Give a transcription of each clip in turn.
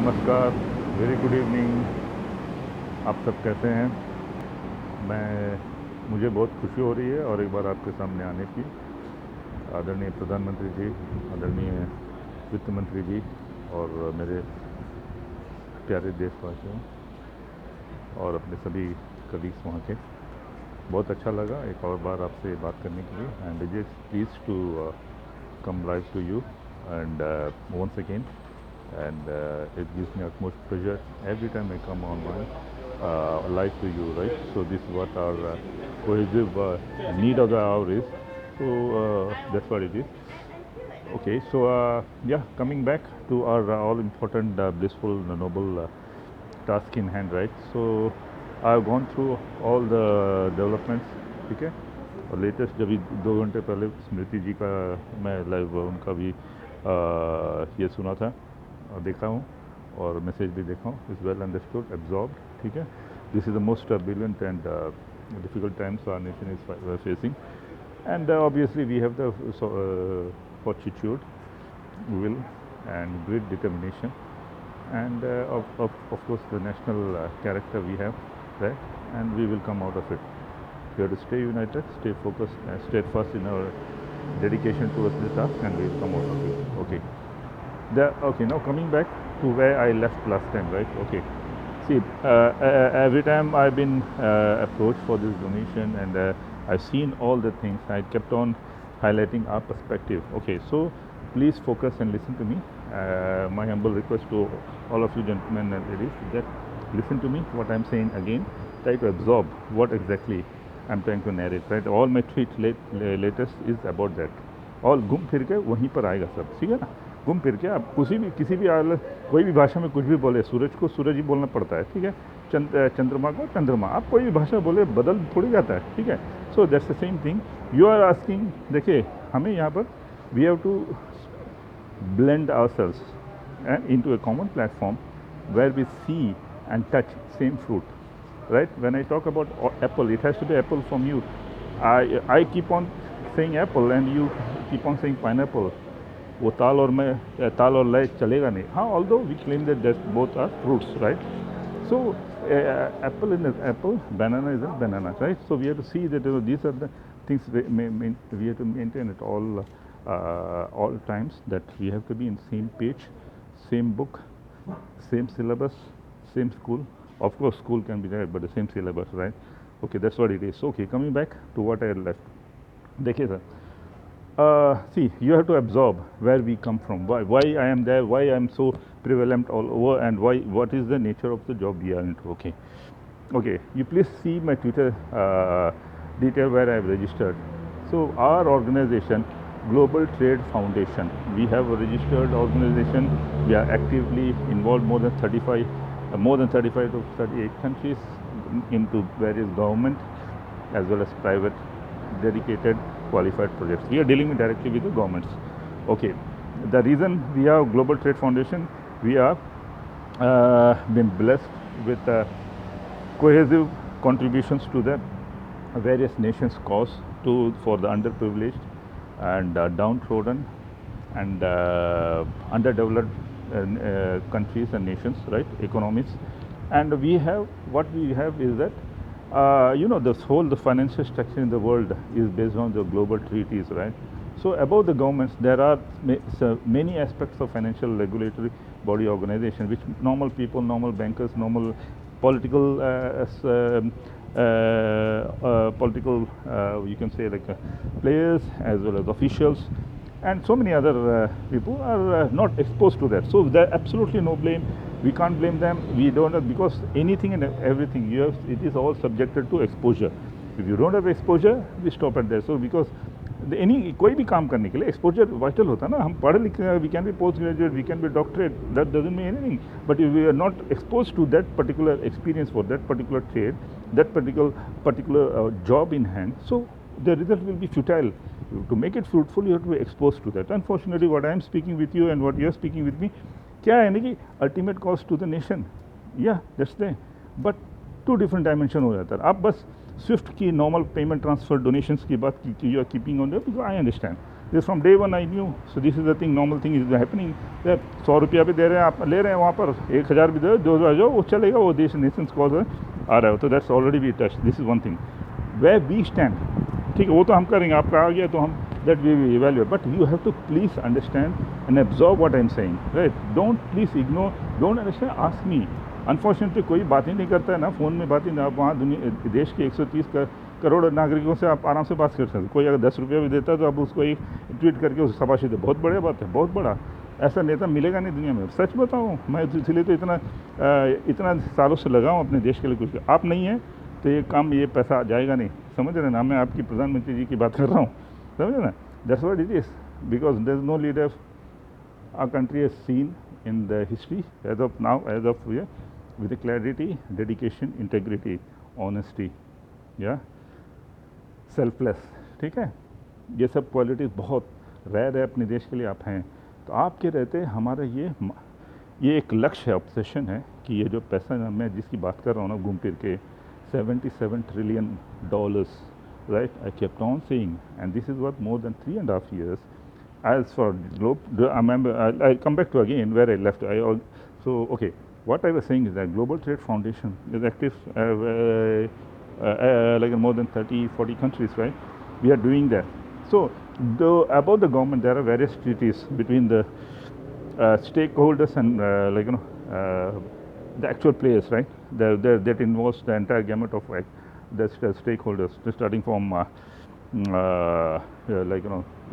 नमस्कार, very good evening. आप सब कैसे हैं? मुझे बहुत खुशी हो रही है और एक बार आपके सामने आने की। आदरणीय प्रधानमंत्री जी, आदरणीय वित्त मंत्री जी और मेरे प्यारे देशवासियों और अपने सभी कलीग्स वहाँ के, बहुत अच्छा लगा एक और बार आपसे बात करने के लिए। And it is please to come live to you and once again, and it gives me utmost pleasure every time I come online live to you, right? So this is what our cohesive need of the hour is. So that's what it is. Okay, so yeah, coming back to our all important, blissful, noble task in hand, right? So I've gone through all the developments, ठीक है। और latest जब 2 घंटे पहले स्मृति जी का मैं live उनका भी ये सुना था और देखा हूँ और मैसेज भी देखा हूँ। इज़ वेल अंडरस्टूड, एब्जॉर्ब्ड, ठीक है। This is the most brilliant and difficult times our nation is facing, and obviously we have the fortitude, will, and great determination, and of course the national character we have, right? And we will come out of it. We have to stay united, stay focused, and steadfast in our dedication towards the task, and we will come out of it. Okay. Okay, now coming back to where I left last time, right? Okay. See, every time I've been approached for this donation, and I've seen all the things, I kept on highlighting our perspective. Okay, so please focus and listen to me. My humble request to all of you gentlemen and ladies, that listen to me, what I'm saying again. Try to absorb what exactly I'm trying to narrate, right? All my tweets latest is about that. और घूम फिर के वहीं पर आएगा सब, ठीक है ना। घूम फिर के आप किसी भी कोई भी भाषा में कुछ भी बोले, सूरज को सूरज ही बोलना पड़ता है, ठीक है। चंद्रमा को चंद्रमा, आप कोई भी भाषा बोले बदल थोड़ी जाता है, ठीक है। So that's the same thing you are asking. देखिए, हमें यहाँ पर we have to blend ourselves into a common platform where we see and touch same fruit, right? When I talk about apple, it has to be apple from you. I keep on saying apple and you keep on saying pineapple. वो ताल और लय चलेगा नहीं, हाँ। Although we claim that both are fruits, right? So apple is an apple, banana is a banana, right? So we have to see that these are the things we have to maintain at all times, that we have to be in same page, same book, same syllabus, same school. Of course, school can be there, but the same syllabus, right? Okay, that's what it is. Okay, coming back to what I had left. देखिए sir, see, you have to absorb where we come from, why I am there, why I am so prevalent all over, and what is the nature of the job we are into. Okay, you please see my Twitter detail where I have registered. So our organization, Global Trade Foundation, we have a registered organization. We are actively involved more than 35 to 38 countries into various government as well as private dedicated qualified projects. We are dealing directly with the governments. Okay, the reason we have Global Trade Foundation, we are been blessed with cohesive contributions to the various nations' cause for the underprivileged and downtrodden and underdeveloped countries and nations, right? Economies. And what we have is that the financial structure in the world is based on the global treaties, right? So above the governments, there are many aspects of financial regulatory body organization, which normal people, normal bankers, normal political, you can say, like players as well as officials, and so many other people are not exposed to that. So there absolutely no blame. We can't blame them. We don't have, because anything and everything it is all subjected to exposure. If you don't have exposure, we stop at there. So because कोई भी काम करने के लिए exposure vital होता है ना। हम पढ़े लिखे, we can be post graduate, we can be doctorate, that doesn't mean anything, but if we are not expose to that particular experience for that particular trade, that particular job in hand, so the result will be futile. To make it fruitful, you have to be exposed to that. Unfortunately, what I am speaking with you and what you are speaking with me, क्या है ना कि ultimate cost to the nation, yeah, that's there, but two different dimension हो जाता है। आप बस Swift की नॉर्मल पेमेंट ट्रांसफर डोनेशंस की बात की, you are keeping on that, because I understand This from day one I knew. So this is the thing, normal thing is happening. That 100 रुपया भी दे रहे हैं, आप ले रहे हैं वहाँ पर 1000 भी दे, 2000 जो वो चलेगा, वो देश नेशंस कॉज आ रहा है, तो that's already be touched. This is one thing. Where we stand, ठीक है, वो तो हम करेंगे, आपका आ गया तो हम that we will evaluate. But you have to please understand and absorb what I'm saying, right? Don't please ignore, don't understand, ask me. Unfortunately कोई बात ही नहीं करता है ना, फ़ोन में बात ही नहीं, आप वहाँ दुनिया देश के 130 करोड़ नागरिकों से आप आराम से बात कर सकते। कोई अगर 10 रुपये भी देता है तो आप उसको एक ट्वीट करके उसे शाबाशी दे, बहुत बढ़िया बात है, बहुत बड़ा ऐसा नेता मिलेगा नहीं दुनिया में। सच बताऊँ मैं, इसलिए तो इतना सालों से लगा हूँ अपने देश के लिए कुछ। आप नहीं हैं तो ये काम, ये पैसा जाएगा नहीं, समझ रहे ना? मैं आपकी प्रधानमंत्री जी की बात कर रहा हूँ, समझ रहे ना? That's what it is, because there is no leader our country has seen in the history as of now, as of here, with the clarity, dedication, integrity, honesty, yeah, selfless, ठीक है, ये सब क्वालिटीज़ बहुत rare है अपने देश के लिए। आप हैं तो आपके रहते हमारा ये एक लक्ष्य है, ऑब्सेशन है कि ये जो पैसा मैं जिसकी बात कर रहा हूँ ना घूम फिर के, $77 trillion, right? I kept on saying, and this is what more than 3.5 years. As for globe, I remember, I come back to again where I left. So okay, what I was saying is that Global Trade Foundation is active like in more than 30-40 countries, right? We are doing that. So about the government, there are various treaties between the stakeholders and the actual players, right? That involves the entire gamut of the stakeholders, starting from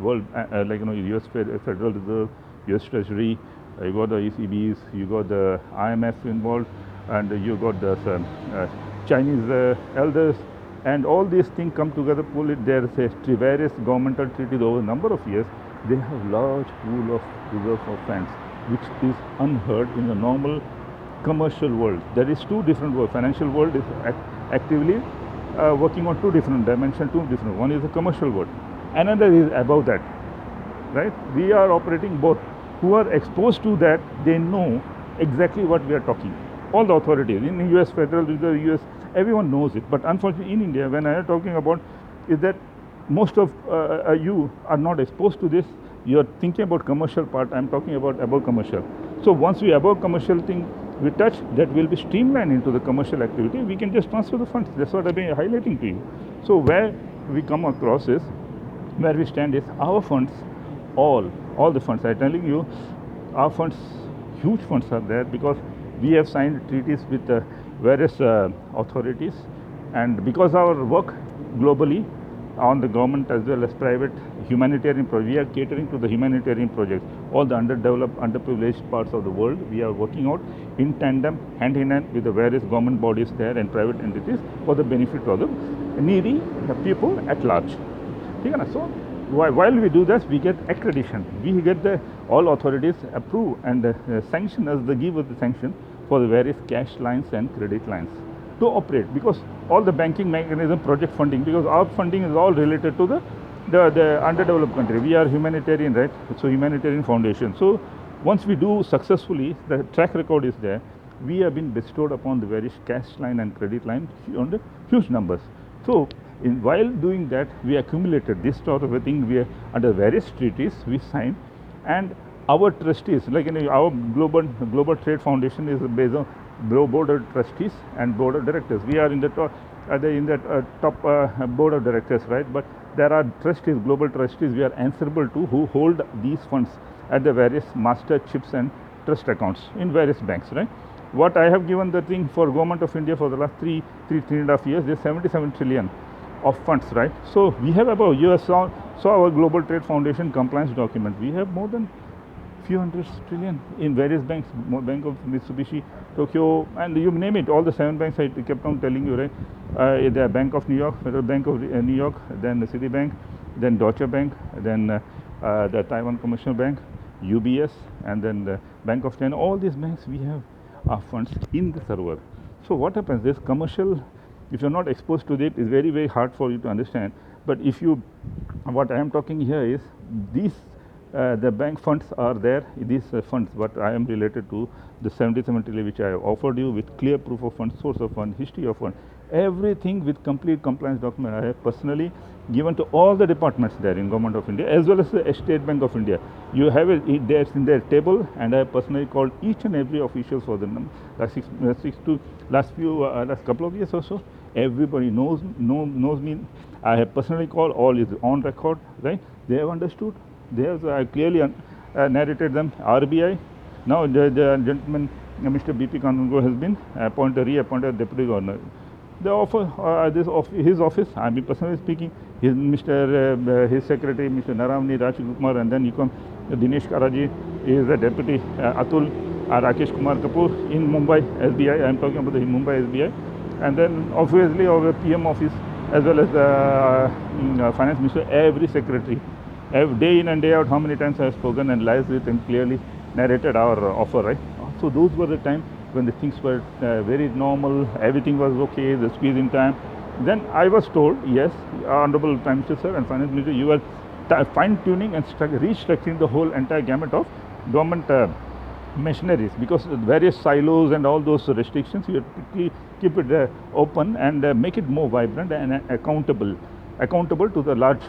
world, U.S. Federal Reserve, U.S. Treasury, you got the ECBs, you got the IMF involved, and you got the Chinese elders, and all these things come together, pull it. There is various governmental treaties over a number of years. They have large pool of reserve of funds, which is unheard in the normal commercial world. There is two different worlds. Financial world is actively working on two different dimensions, one is the commercial world, another is above that, right? We are operating both. Who are exposed to that, they know exactly what we are talking. All the authorities in the US Federal Reserve, US, everyone knows it. But unfortunately in India, when I am talking about is that most of you are not exposed to this. You are thinking about commercial part, I am talking about above commercial. So once we above commercial thing we touch, that will be streamlined into the commercial activity. We can just transfer the funds. That's what I've been highlighting to you. So where we come across is, where we stand is our funds, all the funds. I'm telling you, our funds, huge funds are there because we have signed treaties with various authorities, and because our work globally on the government as well as private humanitarian projects, we are catering to the humanitarian projects. All the underdeveloped, underprivileged parts of the world, we are working out in tandem, hand in hand with the various government bodies there and private entities for the benefit of the needy people at large. So while we do this, we get accreditation. We get all authorities approve and sanction us, they give us the sanction for the various cash lines and credit lines to operate, because all the banking mechanism, project funding, because our funding is all related to the underdeveloped country. We are humanitarian, right? So humanitarian foundation. So once we do successfully, the track record is there. We have been bestowed upon the various cash line and credit line on the huge numbers. So while doing that, we accumulated this sort of a thing. We are under various treaties we signed, and our trustees, like our global trade foundation, is based on board of trustees and board of directors. We are in the top board of directors, right? But there are trustees, global trustees, we are answerable to, who hold these funds at the various master chips and trust accounts in various banks, right? What I have given the thing for Government of India for the last 3.5 years, there's 77 trillion of funds, right? So we have about, you saw our Global Trade Foundation compliance document. We have more than few hundred trillion in various banks, Bank of Mitsubishi, Tokyo, and you name it, all the 7 banks I kept on telling you, right? The Bank of New York, Federal Bank of New York, then the Citibank, then Deutsche Bank, then the Taiwan Commercial Bank, UBS, and then the Bank of China. All these banks, we have our funds in the server. So what happens is, commercial, if you're not exposed to it, it's very, very hard for you to understand. But if you, what I am talking here is, these the bank funds are there, these funds, but I am related to the 77 trillion which I have offered you with clear proof of fund, source of fund, history of fund. everything with complete compliance document. I have personally given to all the departments there in Government of India as well as the State Bank of India. You have it there in their table, and I have personally called each and every official for the last couple of years or so. Everybody knows me. I have personally called, all is on record, right? They have understood. They have clearly narrated them. RBI, now the gentleman, Mr. BP Kanungo, has been reappointed Deputy Governor. The offer, his office, I mean personally speaking, his secretary, Mr. Naravani Rajkumar, and then you come Dinesh Karaji is the deputy, Atul Rakesh Kumar Kapoor in Mumbai SBI. I am talking about the Mumbai SBI, and then obviously our PM office as well as the finance minister. Every secretary, day in and day out, how many times I have spoken and liaised with and clearly narrated our offer, right? So those were the time when the things were very normal, everything was okay, the squeeze in time. Then I was told, yes, Honorable Prime Minister Sir and Finance Minister, you are fine-tuning and restructuring the whole entire gamut of government machineries, because various silos and all those restrictions, you have to keep it open and make it more vibrant and accountable to the large